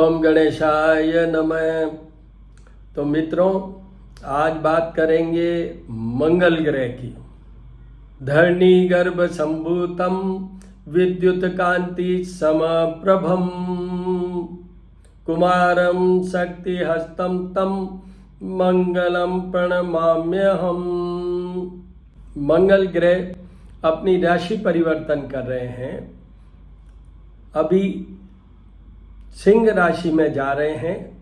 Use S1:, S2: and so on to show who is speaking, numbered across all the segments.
S1: ओम गणेशाय नमः। तो मित्रों, आज बात करेंगे मंगल ग्रह की। धरणी गर्भ संभूतम विद्युत कांति समप्रभम कुमारम शक्ति हस्तम तम मंगलम प्रणमाम्यहम। मंगल ग्रह अपनी राशि परिवर्तन कर रहे हैं। अभी सिंह राशि में जा रहे हैं,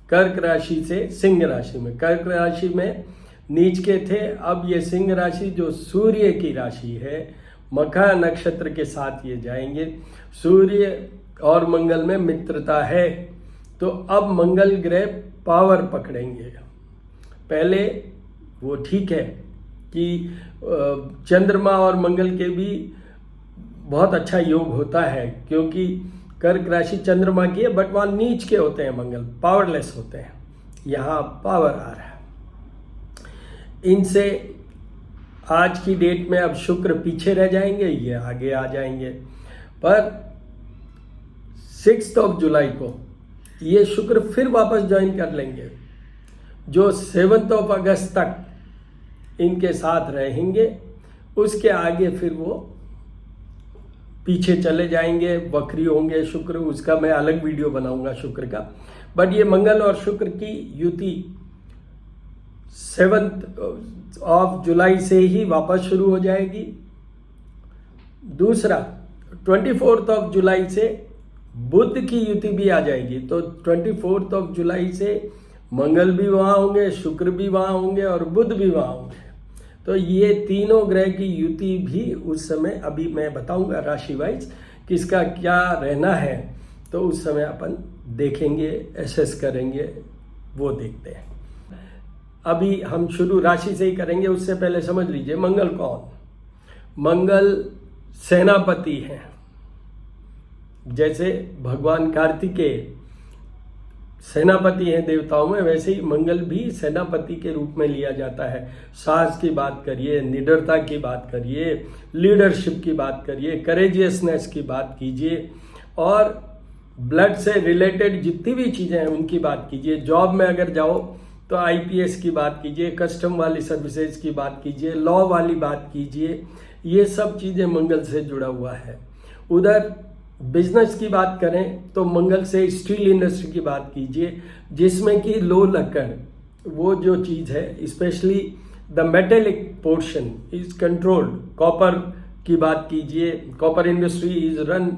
S1: कर्क राशि से सिंह राशि में। कर्क राशि में नीच के थे, अब ये सिंह राशि जो सूर्य की राशि है, मखा नक्षत्र के साथ ये जाएंगे। सूर्य और मंगल में मित्रता है, तो अब मंगल ग्रह पावर पकड़ेंगे। पहले वो ठीक है कि चंद्रमा और मंगल के भी बहुत अच्छा योग होता है, क्योंकि कर्क राशि चंद्रमा की है, बट वहाँ नीच के होते हैं, मंगल पावरलेस होते हैं। यहाँ पावर आ रहा है इनसे। आज की डेट में अब शुक्र पीछे रह जाएंगे, ये आगे आ जाएंगे। पर 6 जुलाई को ये शुक्र फिर वापस ज्वाइन कर लेंगे, जो 7 अगस्त तक इनके साथ रहेंगे। उसके आगे फिर वो पीछे चले जाएंगे, वक्री होंगे शुक्र। उसका मैं अलग वीडियो बनाऊंगा शुक्र का। बट ये मंगल और शुक्र की युति 7 जुलाई से ही वापस शुरू हो जाएगी। दूसरा 24 जुलाई से बुध की युति भी आ जाएगी। तो 24 जुलाई से मंगल भी वहाँ होंगे, शुक्र भी वहाँ होंगे और बुध भी वहाँ होंगे। तो ये तीनों ग्रह की युति भी उस समय, अभी मैं बताऊंगा राशि वाइज किसका क्या रहना है, तो उस समय अपन देखेंगे, एसेस करेंगे, वो देखते हैं। अभी हम शुरू राशि से ही करेंगे। उससे पहले समझ लीजिए मंगल कौन। मंगल सेनापति हैं। जैसे भगवान कार्तिकेय सेनापति हैं देवताओं में, वैसे ही मंगल भी सेनापति के रूप में लिया जाता है। साहस की बात करिए, निडरता की बात करिए, लीडरशिप की बात करिए, करेजियसनेस की बात कीजिए, और ब्लड से रिलेटेड जितनी भी चीज़ें हैं उनकी बात कीजिए। जॉब में अगर जाओ तो आईपीएस की बात कीजिए, कस्टम वाली सर्विसेज की बात कीजिए, लॉ वाली बात कीजिए। ये सब चीज़ें मंगल से जुड़ा हुआ है। उधर बिजनेस की बात करें तो मंगल से स्टील इंडस्ट्री की बात कीजिए, जिसमें कि लो लक्कड़ वो जो चीज़ है, specially the metallic portion is controlled. Copper की बात कीजिए, copper industry is run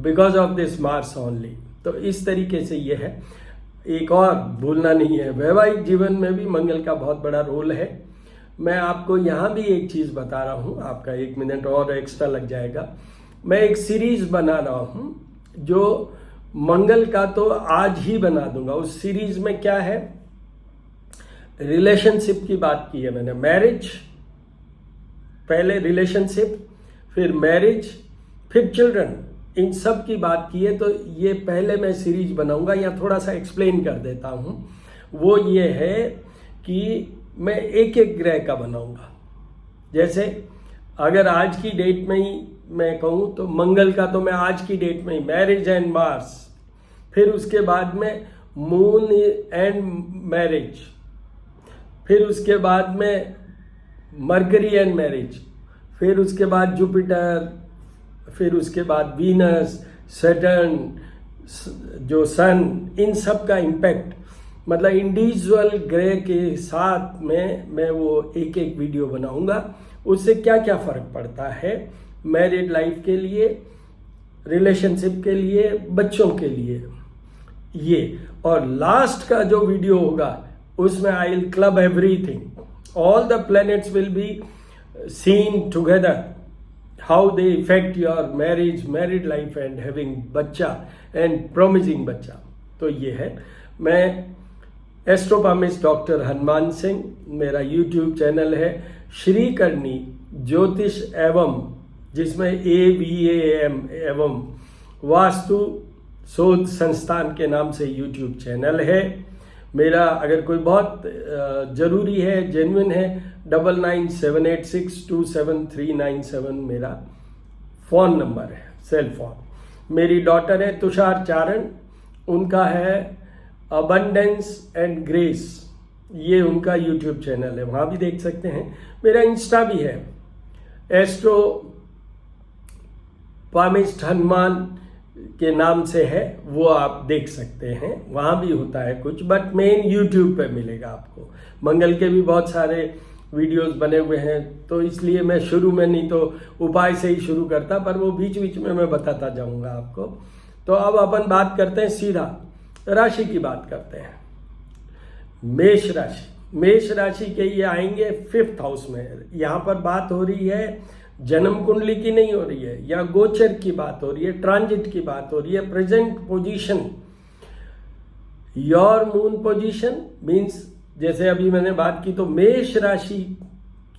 S1: because of this Mars only. तो इस तरीके से ये है। एक और भूलना नहीं है, वैवाहिक जीवन में भी मंगल का बहुत बड़ा रोल है। मैं आपको यहाँ भी एक चीज़ बता रहा हूँ, आपका 1 मिनट और एक्स्ट्रा लग जाएगा। मैं एक सीरीज बना रहा हूं जो मंगल का तो आज ही बना दूंगा। उस सीरीज में क्या है, रिलेशनशिप की बात की है मैंने। मैरिज, पहले रिलेशनशिप, फिर मैरिज, फिर चिल्ड्रन, इन सब की बात की है। तो ये पहले मैं सीरीज बनाऊंगा, या थोड़ा सा एक्सप्लेन कर देता हूं। वो ये है कि मैं एक एक ग्रह का बनाऊंगा। जैसे अगर आज की डेट में ही मैं कहूँ तो मंगल का तो मैं आज की डेट में ही मैरिज एंड मार्स, फिर उसके बाद में मून एंड मैरिज, फिर उसके बाद में मरकरी एंड मैरिज, फिर उसके बाद जुपिटर, फिर उसके बाद वीनस, सैटर्न, जो सन, इन सब का इम्पैक्ट, मतलब इंडिविजुअल ग्रह के साथ में मैं वो एक एक वीडियो बनाऊंगा। उससे क्या क्या फर्क पड़ता है मैरिड लाइफ के लिए, रिलेशनशिप के लिए, बच्चों के लिए, ये। और लास्ट का जो वीडियो होगा उसमें I will club everything, all the planets will be seen together, how they effect your marriage, married life and having बच्चा एंड प्रोमिसिंग बच्चा। तो ये है। मैं एस्ट्रोपामिस्ट डॉक्टर हनुमान सिंह, मेरा यूट्यूब चैनल है श्री करनी ज्योतिष एवं, जिसमें AVAM एवं वास्तु शोध संस्थान के नाम से यूट्यूब चैनल है मेरा। अगर कोई बहुत ज़रूरी है, जेन्युइन है, 9978627397 मेरा फ़ोन नंबर है, सेल फोन। मेरी डॉटर है तुषार चारण, उनका है अबंडेंस एंड ग्रेस, ये उनका यूट्यूब चैनल है, वहाँ भी देख सकते हैं। मेरा इंस्टा भी है, एस्ट्रो पामिस्ट हनुमान के नाम से है, वो आप देख सकते हैं, वहाँ भी होता है कुछ, बट मेन यूट्यूब पे मिलेगा आपको। मंगल के भी बहुत सारे वीडियोस बने हुए हैं, तो इसलिए मैं शुरू में नहीं तो उपाय से ही शुरू करता, पर वो बीच बीच में मैं बताता जाऊंगा आपको। तो अब अपन बात करते हैं, सीधा राशि की बात करते हैं। मेष राशि, मेष राशि के ये आएंगे 5th हाउस में। यहाँ पर बात हो रही है जन्म कुंडली की नहीं हो रही है, या गोचर की बात हो रही है, ट्रांजिट की बात हो रही है, present position. Your moon position means, जैसे अभी मैंने बात की, तो मेष राशि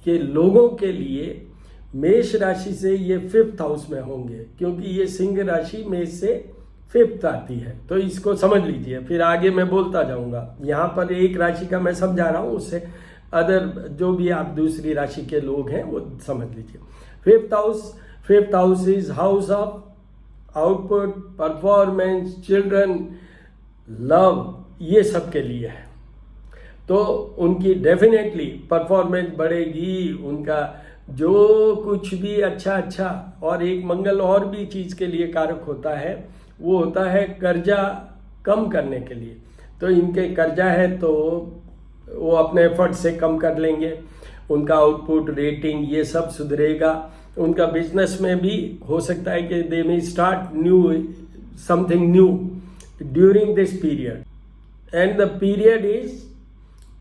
S1: के लोगों के लिए मेष राशि से ये 5th हाउस में होंगे, क्योंकि ये सिंह राशि मेष से 5th आती है, तो इसको समझ लीजिए, फिर आगे मैं बोलता जाऊंगा। यहाँ पर एक राशि का मैं समझा रहा हूँ, उससे अदर जो भी आप दूसरी राशि के लोग हैं वो समझ लीजिए। 5th house is house of output, performance, children, love, ये सब के लिए है। तो उनकी डेफिनेटली परफॉर्मेंस बढ़ेगी, उनका जो कुछ भी अच्छा, और एक मंगल और भी चीज के लिए कारक होता है, वो होता है कर्जा कम करने के लिए। तो इनके कर्जा है तो वो अपने एफर्ट से कम कर लेंगे, उनका आउटपुट, रेटिंग, ये सब सुधरेगा। उनका बिजनेस में भी हो सकता है कि they may start something new during this period, and the period is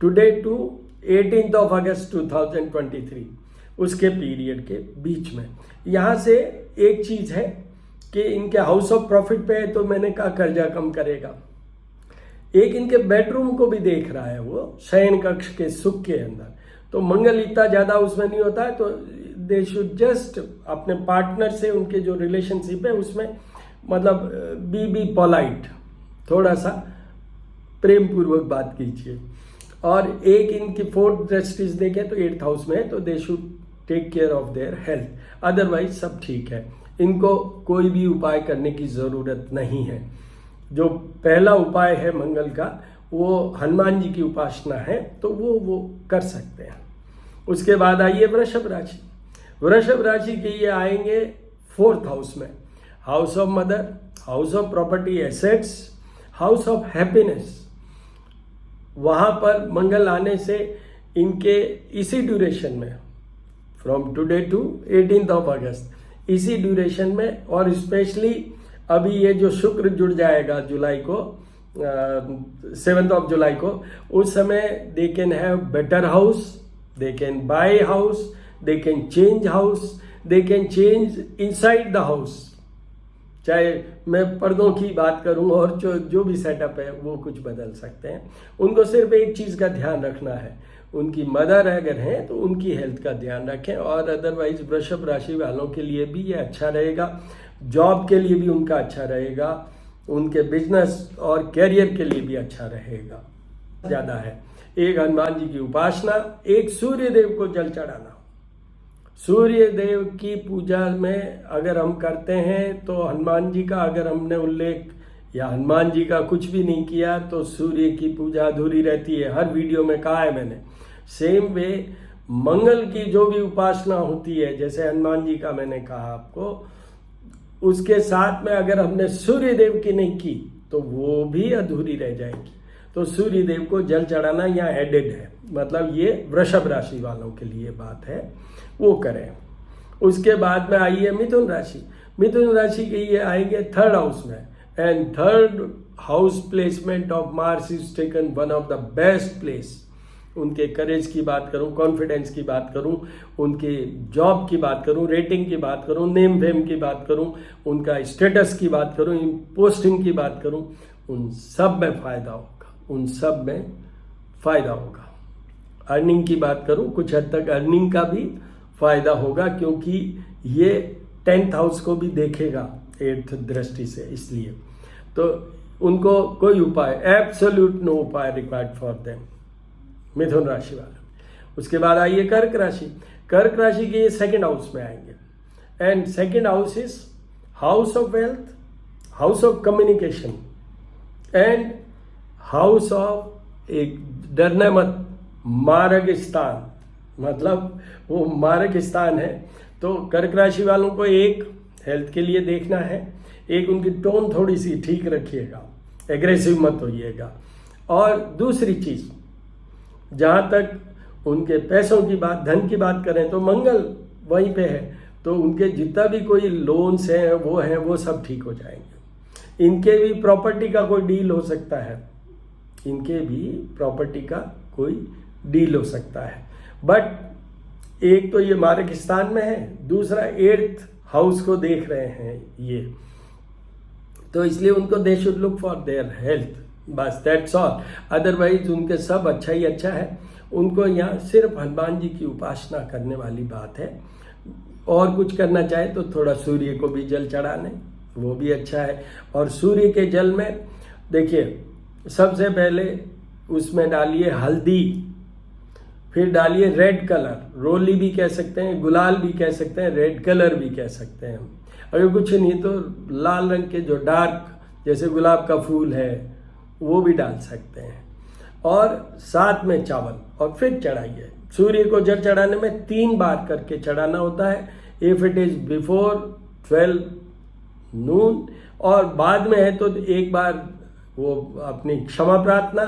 S1: today to 18th of August 2023, उसके पीरियड के बीच में। यहाँ से एक चीज है कि इनके हाउस ऑफ प्रॉफिट पे है, तो मैंने कहा कर्जा कम करेगा। एक इनके बेडरूम को भी देख रहा है वो, शयन कक्ष के सुख के अंदर, तो मंगल इतना ज्यादा उसमें नहीं होता है, तो दे शुड जस्ट अपने पार्टनर से उनके जो रिलेशनशिप है उसमें मतलब बी पोलाइट, थोड़ा सा प्रेम पूर्वक बात कीजिए। और एक इनकी 4th दृष्टि देखे तो 8th हाउस में है, तो they should take care of their health, otherwise सब ठीक है। इनको कोई भी उपाय करने की जरूरत नहीं है। जो पहला उपाय है मंगल का, वो हनुमान जी की उपासना है, तो वो कर सकते हैं। उसके बाद आइए वृषभ राशि। वृषभ राशि के ये आएंगे 4th हाउस में, house of mother, house of property assets, house of happiness. वहां पर मंगल आने से इनके इसी ड्यूरेशन में, from today to 18th of August, इसी ड्यूरेशन में, और स्पेशली अभी ये जो शुक्र जुड़ जाएगा जुलाई को, 7th of July को, उस समय they can have better house, they can buy house, they can change house, they can change inside the house. चाहे मैं पर्दों की बात करूं और जो भी सेटअप है वो कुछ बदल सकते हैं। उनको सिर्फ एक चीज का ध्यान रखना है, उनकी मदर अगर हैं तो उनकी हेल्थ का ध्यान रखें, और अदरवाइज वृषभ राशि वालों के लिए भी ये अच्छा रहेगा, जॉब के लिए भी उनका अच्छा रहेगा, उनके बिजनेस और कैरियर के लिए भी अच्छा रहेगा। ज्यादा है एक हनुमान जी की उपासना, एक सूर्य देव को जल चढ़ाना। सूर्य देव की पूजा में अगर हम करते हैं तो हनुमान जी का अगर हमने उल्लेख या हनुमान जी का कुछ भी नहीं किया तो सूर्य की पूजा अधूरी रहती है। हर वीडियो में कहा है मैंने। सेम वे मंगल की जो भी उपासना होती है, जैसे हनुमान जी का मैंने कहा आपको, उसके साथ में अगर हमने सूर्य देव की नहीं की तो वो भी अधूरी रह जाएगी। तो सूर्य देव को जल चढ़ाना यहाँ एडेड है, मतलब ये वृषभ राशि वालों के लिए बात है, वो करें। उसके बाद में आइए मिथुन राशि। मिथुन राशि के ये आएंगे 3rd हाउस में, and 3rd house placement of Mars is taken one of the best place. उनके करेज की बात करूं, कॉन्फिडेंस की बात करूं, उनके जॉब की बात करूं, रेटिंग की बात करूं, नेम फेम की बात करूं, उनका स्टेटस की बात करूं, पोस्टिंग की बात करूं, उन सब में फायदा होगा, उन सब में फायदा होगा। अर्निंग की बात करूं, कुछ हद तक अर्निंग का भी फायदा होगा, क्योंकि ये 10th हाउस को भी देखेगा 8th दृष्टि से, इसलिए तो उनको कोई उपाय, एब्सोल्यूट नो उपाय रिक्वायर्ड फॉर देम, मिथुन राशि वाले। उसके बाद आइए कर्क राशि। कर्क राशि के ये 2nd हाउस में आएंगे, and 2nd house is house of wealth, house of communication, and house of एक डरना मत मार्गस्थान, मतलब वो मार्गस्थान है। तो कर्क राशि वालों को एक हेल्थ के लिए देखना है, एक उनकी टोन थोड़ी सी ठीक रखिएगा, एग्रेसिव मत होइएगा। और दूसरी चीज, जहां तक उनके पैसों की बात, धन की बात करें तो मंगल वहीं पे है, तो उनके जितना भी कोई लोन्स हैं वो सब ठीक हो जाएंगे। इनके भी प्रॉपर्टी का कोई डील हो सकता है, इनके भी प्रॉपर्टी का कोई डील हो सकता है। बट एक तो ये मार्गस्थान में है, दूसरा 8th हाउस को देख रहे हैं ये, तो इसलिए उनको they should look for their health, बस दैट्स ऑल। अदरवाइज उनके सब अच्छा ही अच्छा है। उनको यहाँ सिर्फ हनुमान जी की उपासना करने वाली बात है। और कुछ करना चाहे तो थोड़ा सूर्य को भी जल चढ़ाने, वो भी अच्छा है। और सूर्य के जल में देखिए, सबसे पहले उसमें डालिए हल्दी, फिर डालिए रेड कलर, रोली भी कह सकते हैं, गुलाल भी कह सकते हैं, रेड कलर भी कह सकते हैं। अगर कुछ नहीं तो लाल रंग के जो डार्क, जैसे गुलाब का फूल है, वो भी डाल सकते हैं। और साथ में चावल, और फिर चढ़ाइए। सूर्य को जल चढ़ाने में 3 बार करके चढ़ाना होता है। इफ इट इज बिफोर 12 नून, और बाद में है तो एक बार वो अपनी क्षमा प्रार्थना,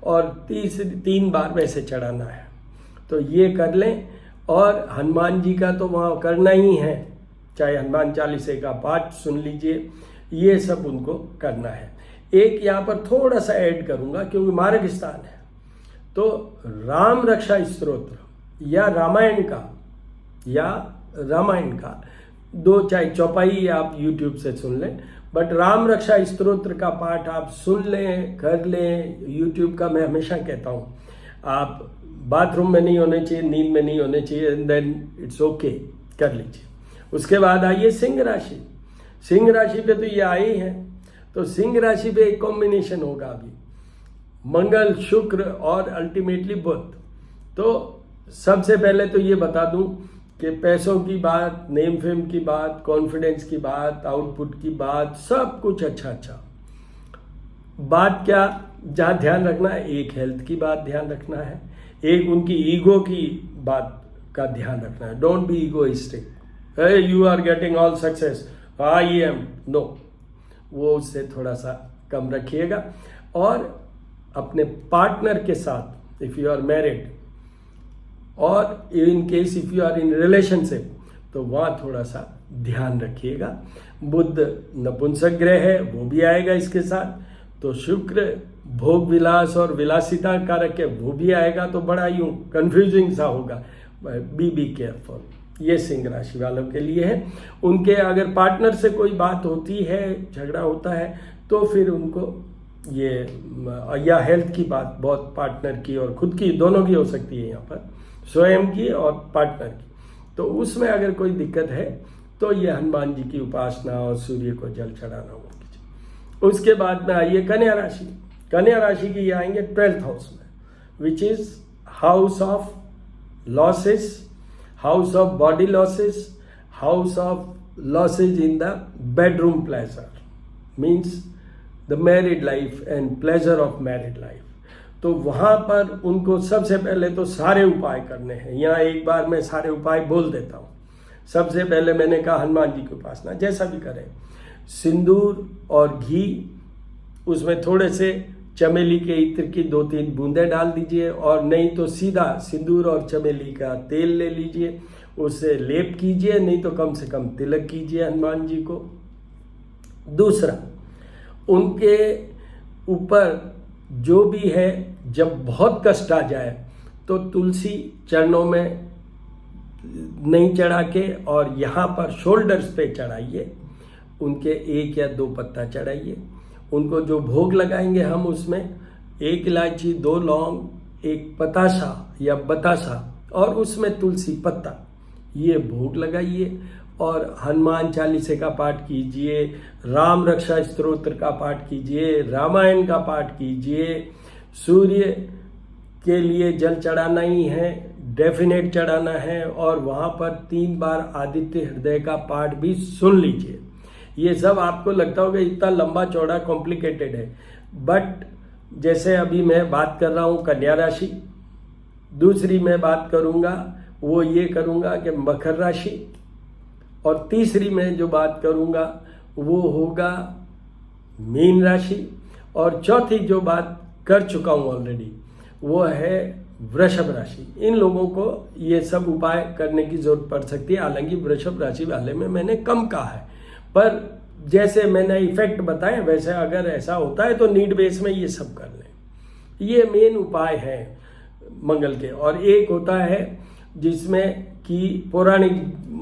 S1: और 3 बार वैसे चढ़ाना है। तो ये कर लें। और हनुमान जी का तो वहाँ करना ही है, चाहे हनुमान चालीसे का पाठ सुन लीजिए, ये सब उनको करना है। एक यहाँ पर थोड़ा सा ऐड करूँगा, क्योंकि मार्गस्थान है, तो राम रक्षा स्तोत्र या रामायण का 2 चाहे चौपाई आप YouTube से सुन लें, बट राम रक्षा स्तोत्र का पाठ आप सुन लें, कर लें। YouTube का मैं हमेशा कहता हूँ, आप बाथरूम में नहीं होने चाहिए, नींद में नहीं होने चाहिए, एंड देन इट्स ओके, कर लीजिए। उसके बाद आइए सिंह राशि। सिंह राशि पे तो ये आए ही हैं, तो सिंह राशि पे एक कॉम्बिनेशन होगा अभी, मंगल, शुक्र और अल्टीमेटली बुध। तो सबसे पहले तो ये बता दूं कि पैसों की बात, नेम फेम की बात, कॉन्फिडेंस की बात, आउटपुट की बात, सब कुछ अच्छा। बात क्या जहाँ ध्यान रखना है, एक हेल्थ की बात ध्यान रखना है, एक उनकी ईगो की बात का ध्यान रखना है। Don't be egoistic, you are getting all success, I am, no, वो उससे थोड़ा सा कम रखिएगा। और अपने पार्टनर के साथ, इफ यू आर मैरिड और in case if you are in relationship, तो वहाँ थोड़ा सा ध्यान रखिएगा। बुध नपुंसक ग्रह है, वो भी आएगा इसके साथ। तो शुक्र भोग विलास और विलासिता कारक है, वो भी आएगा। तो बड़ा यूं कंफ्यूजिंग सा होगा, बी केयरफुल। ये सिंह राशि वालों के लिए है। उनके अगर पार्टनर से कोई बात होती है, झगड़ा होता है, तो फिर उनको ये, या हेल्थ की बात बहुत पार्टनर की और खुद की, दोनों की हो सकती है, यहाँ पर स्वयं की और पार्टनर की, तो उसमें अगर कोई दिक्कत है तो ये हनुमान जी की उपासना और सूर्य को जल चढ़ाना होगा। उसके बाद में आइए कन्या राशि। कन्या राशि की ये आएंगे 12th हाउस में, which is house of losses, house of body losses, house of losses in the bedroom pleasure, means the married life and pleasure of married life. तो वहाँ पर उनको सबसे पहले तो सारे उपाय करने हैं। यहाँ एक बार मैं सारे उपाय बोल देता हूँ। सबसे पहले मैंने कहा हनुमान जी की उपासना, जैसा भी करें, सिंदूर और घी, उसमें थोड़े से चमेली के इत्र की 2-3 बूंदें डाल दीजिए, और नहीं तो सीधा सिंदूर और चमेली का तेल ले लीजिए, उससे लेप कीजिए, नहीं तो कम से कम तिलक कीजिए हनुमान जी को। दूसरा, उनके ऊपर जो भी है, जब बहुत कष्ट आ जाए तो तुलसी चरणों में नहीं चढ़ा के और यहाँ पर शोल्डर्स पे चढ़ाइए, उनके 1 या 2 पत्ता चढ़ाइए। उनको जो भोग लगाएंगे हम, उसमें 1 इलायची, 2 लौंग, 1 पतासा या बतासा, और उसमें तुलसी पत्ता, ये भोग लगाइए। और हनुमान चालीसे का पाठ कीजिए, राम रक्षा स्तोत्र का पाठ कीजिए, रामायण का पाठ कीजिए। सूर्य के लिए जल चढ़ाना ही है, डेफिनेट चढ़ाना है, और वहाँ पर 3 बार आदित्य हृदय का पाठ भी सुन लीजिए। ये सब आपको लगता होगा इतना लंबा चौड़ा कॉम्प्लिकेटेड है, बट जैसे अभी मैं बात कर रहा हूँ कन्या राशि, दूसरी मैं बात करूँगा वो ये करूँगा कि मकर राशि, और तीसरी मैं जो बात करूँगा वो होगा मीन राशि, और चौथी जो बात कर चुका हूँ ऑलरेडी वो है वृषभ राशि। इन लोगों को ये सब उपाय करने की जरूरत पड़ सकती है, हालांकि वृषभ राशि वाले में मैंने कम कहा है, पर जैसे मैंने इफेक्ट बताए वैसे अगर ऐसा होता है तो नीड बेस में ये सब कर लें। ये मेन उपाय है मंगल के। और एक होता है जिसमें कि पौराणिक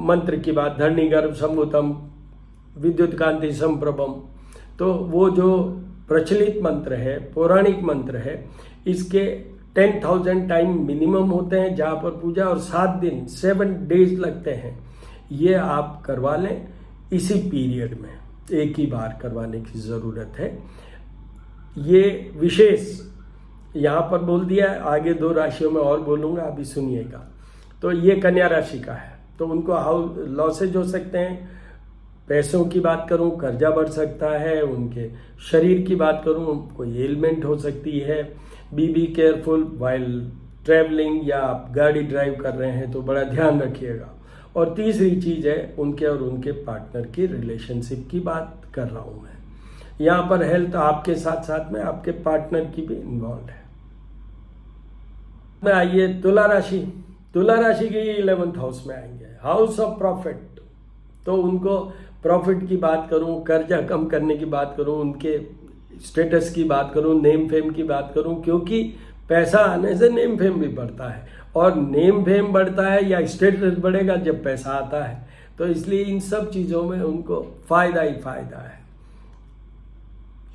S1: मंत्र की बात, धरणी गर्भ संभुतम विद्युत कांति संप्रभम, तो वो जो प्रचलित मंत्र है, पौराणिक मंत्र है, इसके 10,000 टाइम मिनिमम होते हैं जहाँ पर पूजा, और 7 दिन 7 डेज लगते हैं। ये आप करवा लें इसी पीरियड में, एक ही बार करवाने की ज़रूरत है। ये विशेष यहाँ पर बोल दिया है, आगे 2 राशियों में और बोलूँगा, अभी सुनिएगा। तो ये कन्या राशि का है, तो उनको हाउस लॉसेज हो सकते हैं। पैसों की बात करूं, कर्जा बढ़ सकता है। उनके शरीर की बात करूं, कोई एलिमेंट हो सकती है। बी केयरफुल वाइल ट्रैवलिंग, या आप गाड़ी ड्राइव कर रहे हैं तो बड़ा ध्यान रखिएगा। और तीसरी चीज़ है उनके और उनके पार्टनर की रिलेशनशिप की बात कर रहा हूं मैं। यहाँ पर हेल्थ आपके साथ साथ में आपके पार्टनर की भी इन्वॉल्व है। में आइए तुला राशि। तुला राशि के 11th हाउस में आएंगे, हाउस ऑफ प्रॉफिट। तो उनको प्रॉफिट की बात करूं, कर्जा कम करने की बात करूं, उनके स्टेटस की बात करूं, नेम फेम की बात करूं, क्योंकि पैसा आने से नेम फेम भी बढ़ता है, और नेम फेम बढ़ता है या स्टेटस बढ़ेगा जब पैसा आता है। तो इसलिए इन सब चीज़ों में उनको फायदा ही फायदा है।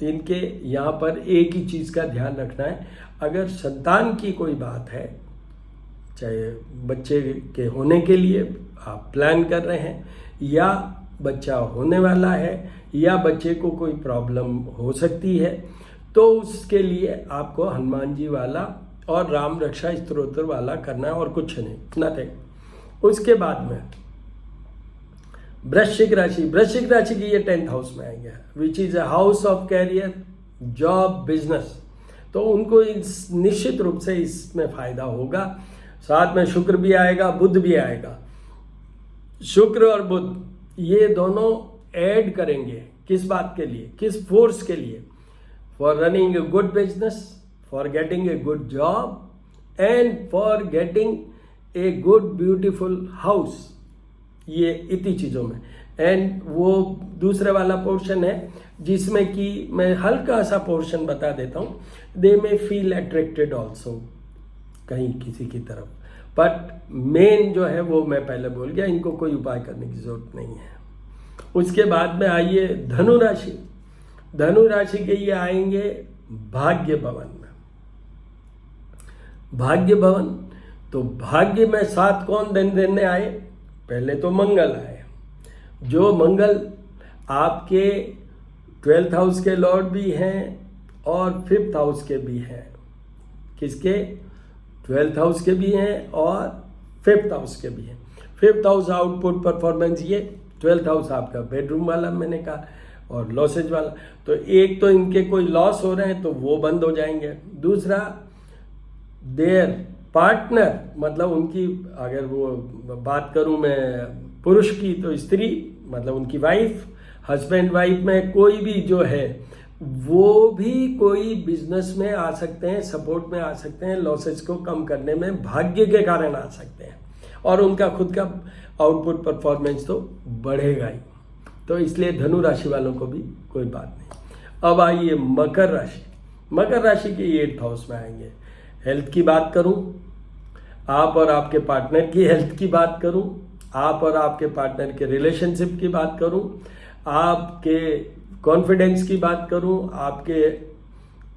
S1: इनके यहाँ पर एक ही चीज़ का ध्यान रखना है, अगर संतान की कोई बात है, चाहे बच्चे के होने के लिए आप प्लान कर रहे हैं, या बच्चा होने वाला है, या बच्चे को कोई प्रॉब्लम हो सकती है, तो उसके लिए आपको हनुमान जी वाला और राम रक्षा स्तोत्र वाला करना है, और कुछ नहीं, नथिंग। उसके बाद में वृश्चिक राशि। वृश्चिक राशि की ये 10th हाउस में आएंगे, which is a house of career, job, business. तो उनको निश्चित रूप से इसमें फायदा होगा। साथ में शुक्र भी आएगा, बुध भी आएगा। शुक्र और बुध ये दोनों ऐड करेंगे किस बात के लिए, किस फोर्स के लिए? For running a good business, for getting a good job, and for getting a good beautiful house. ये इतनी चीज़ों में। एंड वो दूसरे वाला पोर्शन है जिसमें कि मैं हल्का सा पोर्शन बता देता हूँ, दे मे फील अट्रैक्टेड ऑल्सो कहीं किसी की तरफ, बट मेन जो है वो मैं पहले बोल गया, इनको कोई उपाय करने की जरूरत नहीं है। उसके बाद में आइए धनु राशि। धनु राशि के ये आएंगे भाग्य भवन में। भाग्य भवन, तो भाग्य में साथ कौन दिन देने आए? पहले तो मंगल आए, जो मंगल आपके 12th हाउस के लॉर्ड भी हैं और 5th हाउस के भी हैं। किसके? 12th हाउस के भी हैं और 5th हाउस के भी हैं। 5th हाउस आउटपुट परफॉर्मेंस, ये 12th हाउस आपका बेडरूम वाला मैंने कहा, और लॉसेज वाला। तो एक तो इनके कोई लॉस हो रहे हैं तो वो बंद हो जाएंगे। दूसरा, देयर पार्टनर, मतलब उनकी, अगर वो बात करूं मैं पुरुष की तो स्त्री, मतलब उनकी वाइफ, हस्बैंड वाइफ में कोई भी जो है वो भी कोई बिजनेस में आ सकते हैं, सपोर्ट में आ सकते हैं, लॉसेज को कम करने में भाग्य के कारण आ सकते हैं, और उनका खुद का आउटपुट परफॉर्मेंस तो बढ़ेगा ही। तो इसलिए धनु राशि वालों को भी कोई बात नहीं। अब आइए मकर राशि। मकर राशि के 8th हाउस में आएंगे। हेल्थ की बात करूं, आप और आपके पार्टनर की हेल्थ की बात करूं, आप और आपके पार्टनर के रिलेशनशिप की बात करूं, आपके कॉन्फिडेंस की बात करूं, आपके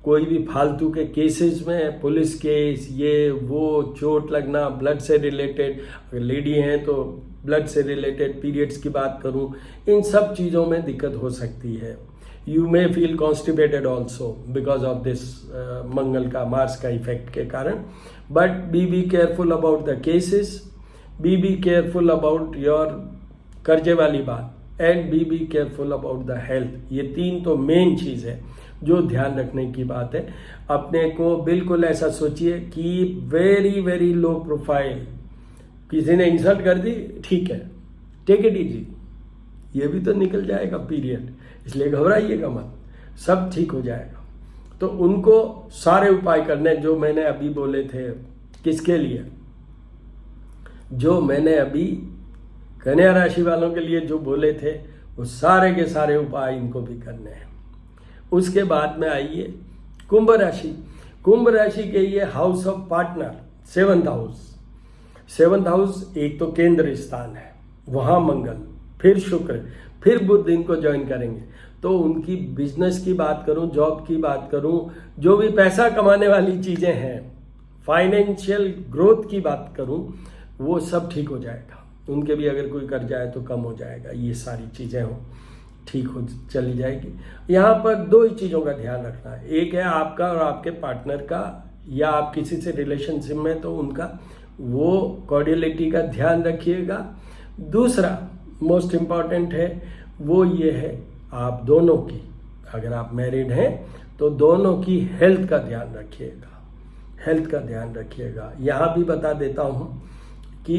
S1: कोई भी फालतू के केसेस में, पुलिस केस, ये वो, चोट लगना, ब्लड से रिलेटेड, अगर लेडी हैं तो ब्लड से रिलेटेड, पीरियड्स की बात करूं, इन सब चीज़ों में दिक्कत हो सकती है। You may feel constipated also because of this मंगल का, मार्स का इफेक्ट के कारण। But be careful about the cases, be careful about your कर्जे वाली बात, and be careful about the health. ये 3 तो मेन चीज़ है। जो ध्यान रखने की बात है, अपने को बिल्कुल ऐसा सोचिए कि वेरी वेरी लो प्रोफाइल। किसी ने इंसल्ट कर दी, ठीक है, टेक इट इजी, ये भी तो निकल जाएगा पीरियड, इसलिए घबराइएगा मत, सब ठीक हो जाएगा। तो उनको सारे उपाय करने जो मैंने अभी बोले थे, किसके लिए, जो मैंने अभी कन्या राशि वालों के लिए जो बोले थे, वो सारे के सारे उपाय इनको भी करने हैं। उसके बाद में आइए कुंभ राशि। कुंभ राशि के ये house of partner, 7th house. 7th house एक तो केंद्र स्थान है, वहां मंगल, फिर शुक्र, फिर बुध इनको ज्वाइन करेंगे। तो उनकी बिजनेस की बात करूं, जॉब की बात करूं, जो भी पैसा कमाने वाली चीजें हैं, फाइनेंशियल ग्रोथ की बात करूं, वो सब ठीक हो जाएगा। उनके भी अगर कोई कर्जा है तो कम हो जाएगा, ये सारी चीजें हो ठीक हो चली जाएगी। यहाँ पर 2 ही चीजों का ध्यान रखना है, एक है आपका और आपके पार्टनर का, या आप किसी से रिलेशनशिप में तो उनका, वो कॉर्डियलिटी का ध्यान रखिएगा। दूसरा मोस्ट इम्पॉर्टेंट है वो ये है आप दोनों की, अगर आप मैरिड हैं तो दोनों की हेल्थ का ध्यान रखिएगा, हेल्थ का ध्यान रखिएगा। यहाँ भी बता देता हूँ कि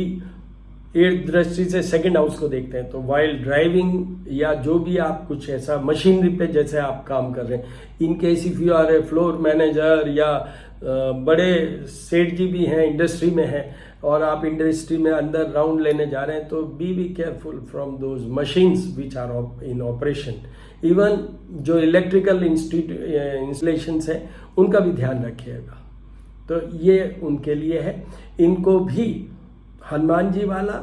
S1: एक दृष्टि से 2nd हाउस को देखते हैं तो वाइल ड्राइविंग या जो भी आप कुछ ऐसा मशीनरी पे जैसे आप काम कर रहे हैं, in case if you are a floor manager या बड़े सेठ जी भी हैं, इंडस्ट्री में हैं, और आप इंडस्ट्री में अंदर राउंड लेने जा रहे हैं, तो be careful from those machines which are in operation. Even जो इलेक्ट्रिकल इंस्टॉलेशंस हैं उनका भी ध्यान रखिएगा। तो ये उनके लिए है। इनको भी हनुमान जी वाला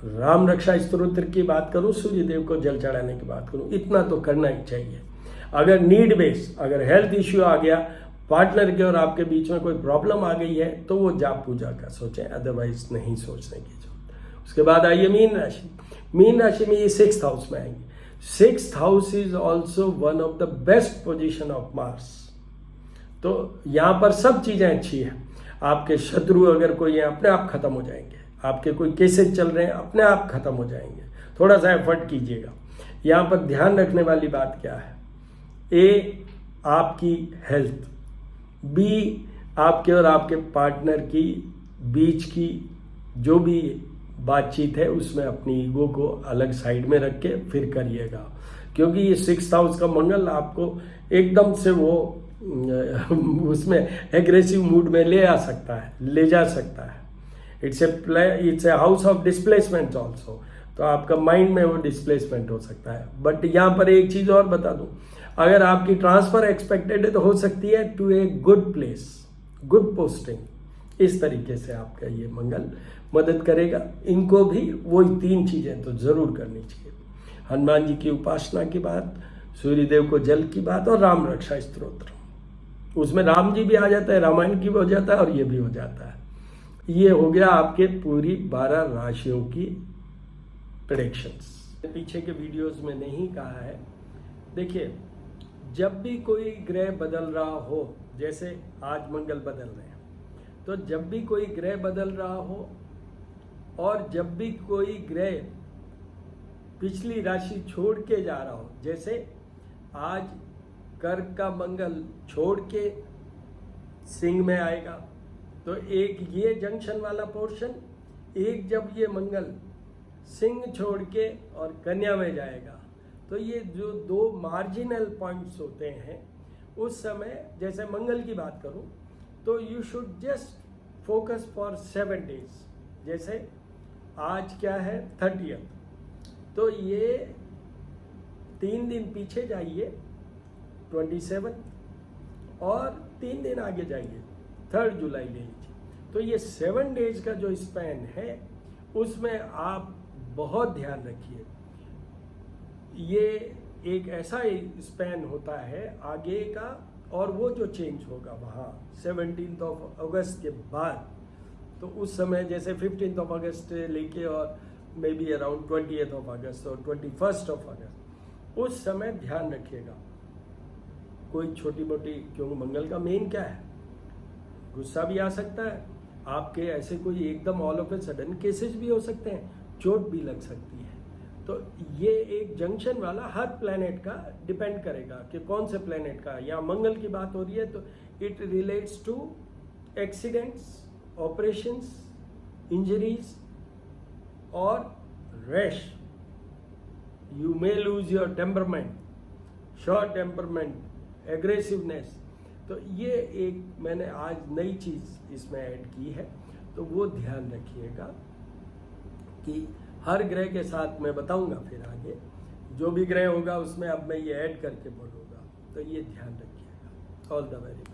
S1: राम रक्षा स्तोत्र की बात करूं, सूर्य देव को जल चढ़ाने की बात करूं, इतना तो करना ही चाहिए। अगर नीड बेस, अगर हेल्थ इश्यू आ गया, पार्टनर के और आपके बीच में कोई प्रॉब्लम आ गई है, तो वो जाप पूजा का सोचें, अदरवाइज नहीं सोचने की जरूरत। उसके बाद आइए मीन राशि। मीन राशि में ये 6th हाउस में आएंगे। 6th house is also one of the best position of Mars. तो यहां पर सब चीजें अच्छी है। आपके शत्रु अगर कोई है अपने आप खत्म हो जाएंगे, आपके कोई केसेस चल रहे हैं अपने आप खत्म हो जाएंगे। थोड़ा सा एफर्ट कीजिएगा। यहाँ पर ध्यान रखने वाली बात क्या है, ए आपकी हेल्थ, बी आपके और आपके पार्टनर की बीच की जो भी बातचीत है उसमें अपनी ईगो को अलग साइड में रख के फिर करिएगा, क्योंकि ये 6th हाउस का मंगल आपको एकदम से वो उसमें एग्रेसिव मूड में ले आ सकता है, ले जा सकता है। It's a house of displacement also, तो आपका माइंड में वो डिस्प्लेसमेंट हो सकता है। बट यहाँ पर एक चीज और बता दूं, अगर आपकी ट्रांसफर एक्सपेक्टेड है तो हो सकती है to a good place, good posting. इस तरीके से आपका ये मंगल मदद करेगा। इनको भी वही 3 चीजें तो जरूर करनी चाहिए, हनुमान जी की उपासना की बात, सूर्यदेव को जल की बात, और राम रक्षा स्तोत्र। उसमें राम जी भी आ जाता है, रामायण की भी हो जाता है और ये भी हो जाता है। ये हो गया आपके पूरी 12 राशियों की प्रेडिक्शंस। पीछे के वीडियोस में नहीं कहा है, देखिए जब भी कोई ग्रह बदल रहा हो, जैसे आज मंगल बदल रहे हैं, तो जब भी कोई ग्रह बदल रहा हो और जब भी कोई ग्रह पिछली राशि छोड़ के जा रहा हो, जैसे आज कर्क का मंगल छोड़ के सिंह में आएगा, तो एक ये जंक्शन वाला पोर्शन, एक जब ये मंगल सिंह छोड़ के और कन्या में जाएगा, तो ये जो 2 मार्जिनल पॉइंट्स होते हैं, उस समय जैसे मंगल की बात करूं तो you should just focus for 7 days। जैसे आज क्या है 30th, तो ये 3 दिन पीछे जाइए 27, और 3 दिन आगे जाइए 3 जुलाई ले लीजिए। तो ये 7 days का जो स्पैन है उसमें आप बहुत ध्यान रखिए। ये एक ऐसा स्पैन होता है आगे का, और वो जो चेंज होगा वहाँ 17 अगस्त के बाद, तो उस समय जैसे 15 अगस्त लेके और मे बी अराउंड 20 अगस्त और 21 अगस्त, उस समय ध्यान रखिएगा। कोई छोटी मोटी, क्योंकि मंगल का मेन क्या है, गुस्सा भी आ सकता है आपके, ऐसे कोई एकदम all of a sudden cases भी हो सकते हैं, चोट भी लग सकती है। तो ये एक जंक्शन वाला हर प्लेनेट का डिपेंड करेगा कि कौन से प्लेनेट का। यहाँ मंगल की बात हो रही है तो it relates to accidents, operations, injuries और rash. You may lose your temperament, short temperament, aggressiveness. तो ये एक मैंने आज नई चीज इसमें ऐड की है, तो वो ध्यान रखिएगा कि हर ग्रह के साथ मैं बताऊंगा फिर आगे जो भी ग्रह होगा उसमें अब मैं ये ऐड करके बोलूंगा, तो ये ध्यान रखिएगा। All the very best.